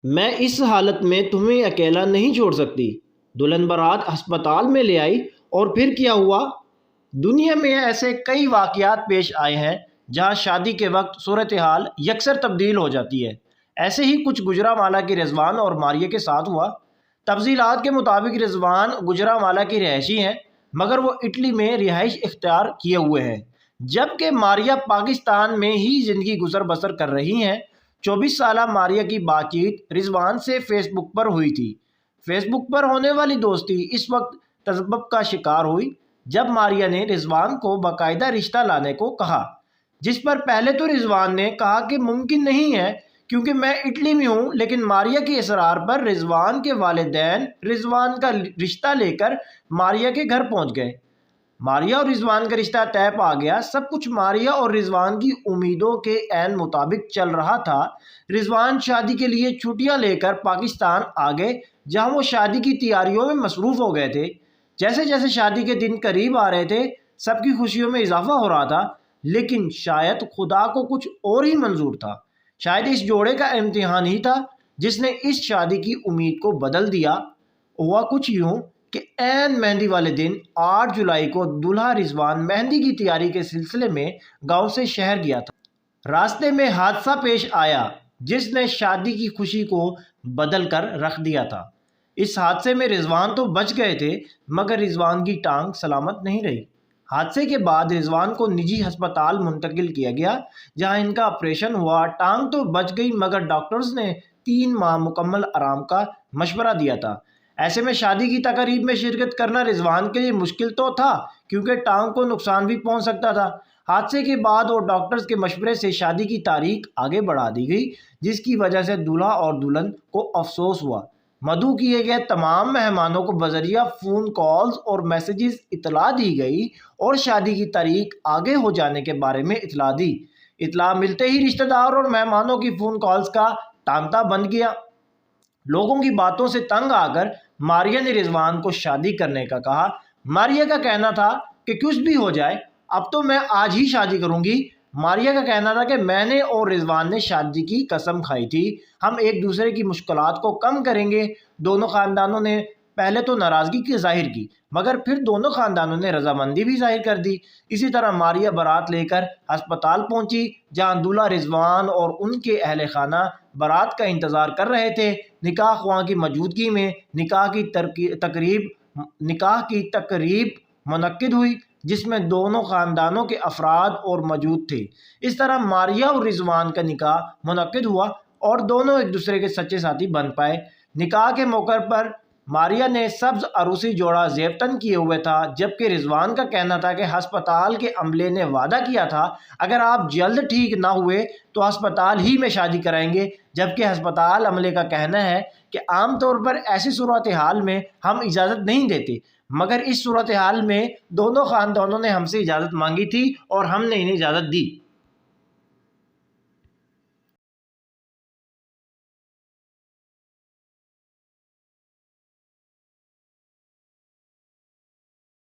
मैं इस हालत में तुम्हें अकेला नहीं छोड़ सकती। दुल्हन बारात अस्पताल में ले आई और फिर क्या हुआ? दुनिया में ऐसे कई वाक़यात पेश आए हैं जहां शादी के वक्त सूरत हाल यकसर तब्दील हो जाती है। ऐसे ही कुछ गुजरांवाला की रिजवान और मारिया के साथ हुआ। तफसीलात के मुताबिक रिजवान गुजरांवाला की रहायशी हैं, मगर वो इटली में रिहाइश इख्तियार किए हुए हैं, जबकि मारिया पाकिस्तान में ही ज़िंदगी गुजर बसर कर रही हैं। 24 साला मारिया की बातचीत रिजवान से फेसबुक पर हुई थी। फेसबुक पर होने वाली दोस्ती इस वक्त तसब्बुब का शिकार हुई जब मारिया ने रिजवान को बाकायदा रिश्ता लाने को कहा, जिस पर पहले तो रिजवान ने कहा कि मुमकिन नहीं है क्योंकि मैं इटली में हूँ, लेकिन मारिया के इसरार पर रिजवान के वालिदैन रिजवान का रिश्ता लेकर मारिया के घर पहुँच गए। मारिया और रिजवान का रिश्ता तय पा गया। सब कुछ मारिया और रिजवान की उम्मीदों के ऐन मुताबिक चल रहा था। रिजवान शादी के लिए छुट्टियां लेकर पाकिस्तान आ गए, जहां वो शादी की तैयारियों में मसरूफ़ हो गए थे। जैसे जैसे शादी के दिन करीब आ रहे थे, सबकी खुशियों में इजाफा हो रहा था, लेकिन शायद खुदा को कुछ और ही मंजूर था। शायद इस जोड़े का इम्तिहान ही था जिसने इस शादी की उम्मीद को बदल दिया। हुआ कुछ यूं कि ऐन मेहंदी वाले दिन 8 जुलाई को दूल्हा रिजवान मेहंदी की तैयारी के सिलसिले में गांव से शहर गया था। रास्ते में हादसा पेश आया जिसने शादी की खुशी को बदल कर रख दिया था। इस हादसे में रिजवान तो बच गए थे, मगर रिजवान की टांग सलामत नहीं रही। हादसे के बाद रिजवान को निजी अस्पताल मुंतकिल किया गया, जहां इनका ऑपरेशन हुआ। टांग तो बच गई, मगर डॉक्टर्स ने 3 माह मुकम्मल आराम का मशवरा दिया था। ऐसे में शादी की तकरीब में शिरकत करना रिजवान के लिए मुश्किल तो था, क्योंकि टांग को नुकसान भी पहुंच सकता था। हादसे के बाद और डॉक्टर्स के मशवरे से शादी की तारीख आगे बढ़ा दी गई, जिसकी वजह से दूल्हा और दुल्हन को अफसोस हुआ। मदऊ किए गए तमाम मेहमानों को बजरिया फ़ोन कॉल्स और मैसेजेस इतला दी गई और शादी की तारीख आगे हो जाने के बारे में इतला दी। इतला मिलते ही रिश्तेदार और मेहमानों की फ़ोन कॉल्स का तांता बंद गया। लोगों की बातों से तंग आकर मारिया ने रिजवान को शादी करने का कहा। मारिया का कहना था कि कुछ भी हो जाए, अब तो मैं आज ही शादी करूंगी। मारिया का कहना था कि मैंने और रिजवान ने शादी की कसम खाई थी, हम एक दूसरे की मुश्किलात को कम करेंगे। दोनों ख़ानदानों ने पहले तो नाराज़गी की जाहिर की, मगर फिर दोनों ख़ानदानों ने रजामंदी भी जाहिर कर दी। इसी तरह मारिया बारात लेकर अस्पताल पहुंची, जहां दूल्हा रिजवान और उनके अहले खाना बारात का इंतज़ार कर रहे थे। निकाह ख्वां की मौजूदगी में निकाह की तकरीब मुनक्किद हुई, जिसमें दोनों ख़ानदानों के अफराद और मौजूद थे। इस तरह मारिया और रिजवान का निकाह मुनक्किद हुआ और दोनों एक दूसरे के सच्चे साथी बन पाए। निकाह के मौके पर मारिया ने सब्ज अरूसी जोड़ा ज़ेबतन किए हुए था, जबकि रिजवान का कहना था कि अस्पताल के अमले ने वादा किया था अगर आप जल्द ठीक ना हुए तो अस्पताल ही में शादी कराएंगे। जबकि अस्पताल अमले का कहना है कि आमतौर पर ऐसी सूरत हाल में हम इजाज़त नहीं देते, मगर इस सूरत हाल में दोनों ख़ानदानों ने हमसे इजाज़त मांगी थी और हमने इन्हें इजाज़त दी।